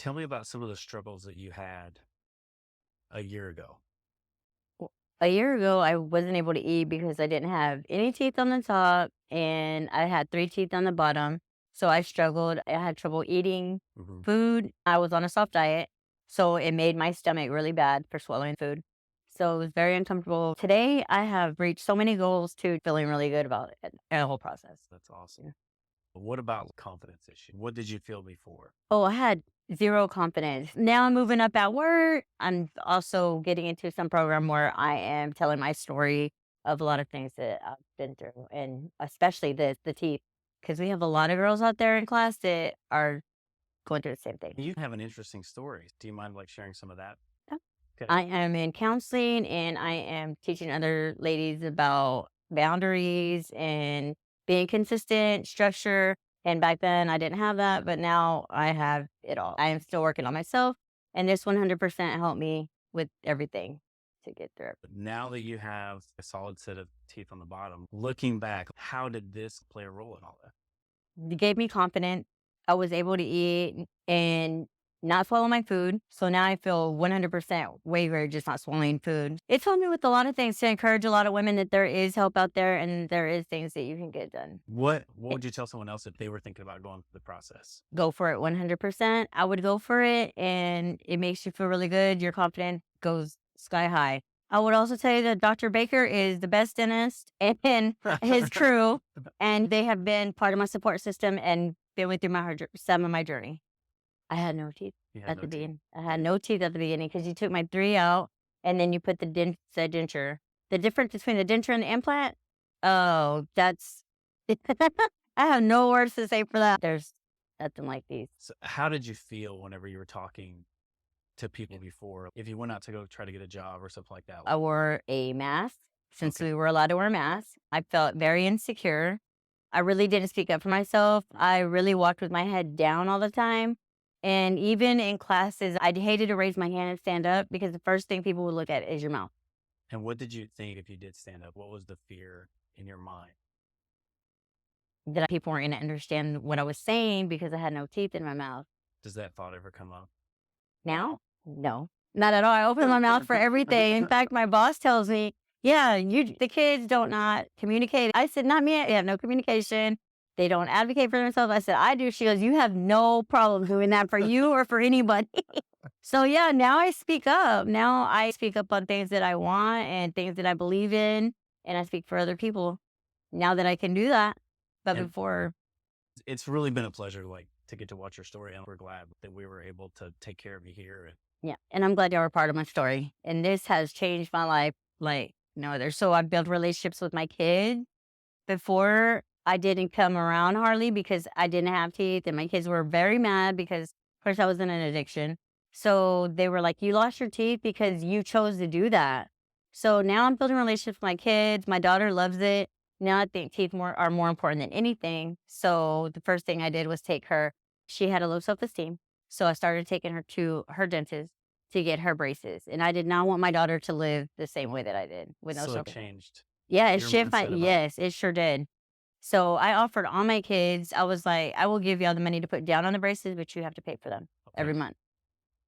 Tell me about some of the struggles that you had a year ago. A year ago, I wasn't able to eat because I didn't have any teeth on the top and I had 3 teeth on the bottom. So I struggled. I had trouble eating Hmm. food. I was on a soft diet. So it made my stomach really bad for swallowing food. So it was very uncomfortable. Today, I have reached so many goals too, feeling really good about it and the whole process. That's awesome. Yeah. What about confidence issue? What did you feel before? Oh, I had zero confidence. Now I'm moving up at work. I'm also getting into some program where I am telling my story of a lot of things that I've been through, and especially the teeth, because we have a lot of girls out there in class that are going through the same thing. You have an interesting story. Do you mind like sharing some of that? Yeah. Okay. I am in counseling and I am teaching other ladies about boundaries and being consistent, structure. And back then I didn't have that, but now I have it all. I am still working on myself, and this 100% helped me with everything to get through it. But now that you have a solid set of teeth on the bottom, looking back, how did this play a role in all that? It gave me confidence. I was able to eat and not swallow my food. So now I feel 100% way just not swallowing food. It told me with a lot of things to encourage a lot of women that there is help out there and there is things that you can get done. What would you tell someone else if they were thinking about going through the process? Go for it 100%. I would go for it, and it makes you feel really good. Your confidence goes sky high. I would also tell you that Dr. Baker is the best dentist and his crew, and they have been part of my support system and been with through some of my journey. I had no teeth You had at no the teeth. beginning. I had no teeth at the beginning because you took my 3 out and then you put said denture. The difference between the denture and the implant, oh, that's I have no words to say for that. There's nothing like these. So how did you feel whenever you were talking to people before? If you went out to go try to get a job or something like that? I wore a mask since Okay. we were allowed to wear masks. I felt very insecure. I really didn't speak up for myself. I really walked with my head down all the time. And even in classes, I hated to raise my hand and stand up because the first thing people would look at is your mouth. And what did you think if you did stand up? What was the fear in your mind? That people weren't going to understand what I was saying because I had no teeth in my mouth. Does that thought ever come up? Now, no, not at all. I open my mouth for everything. In fact, my boss tells me, yeah, the kids don't not communicate. I said, not me. They have no communication. They don't advocate for themselves. I said, I do. She goes, you have no problem doing that for you or for anybody. So yeah, now I speak up. Now I speak up on things that I want and things that I believe in, and I speak for other people now that I can do that. But And before, it's really been a pleasure, like, to get to watch your story, and we're glad that we were able to take care of you here. And yeah, and I'm glad y'all are part of my story. And this has changed my life like no other. So I built relationships with my kids. Before, I didn't come around hardly because I didn't have teeth, and my kids were very mad because, of course, I was in an addiction. So they were like, "You lost your teeth because you chose to do that." So now I'm building relationships with my kids. My daughter loves it. Now I think teeth are more important than anything. So the first thing I did was take her. She had a low self-esteem, so I started taking her to her dentist to get her braces. And I did not want my daughter to live the same way that I did with no so it self. changed Yeah, it your shifted my mindset about yes, it sure did. So I offered all my kids, I was like, "I will give y'all the money to put down on the braces, but you have to pay for them okay. every month."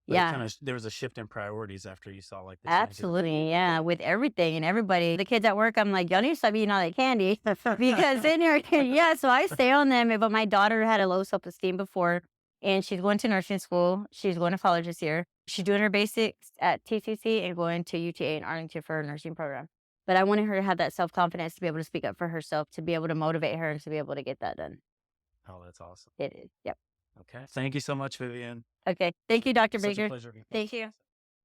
But it Yeah, kind of there was a shift in priorities after you saw like the changes. absolutely, yeah, with everything and everybody. The kids at work, I'm like, "Y'all need to stop eating all that candy," because in here yeah, so I stay on them, but my daughter had a low self-esteem before, and she's going to nursing school. She's going to college this year. She's doing her basics at TCC and going to UTA in Arlington for her nursing program. But I wanted her to have that self-confidence to be able to speak up for herself, to be able to motivate her, and to be able to get that done. Oh, that's awesome. It is, yep. Okay. Thank you so much, Vivian. Okay, thank you, Doctor Such a Baker. pleasure. Thank you.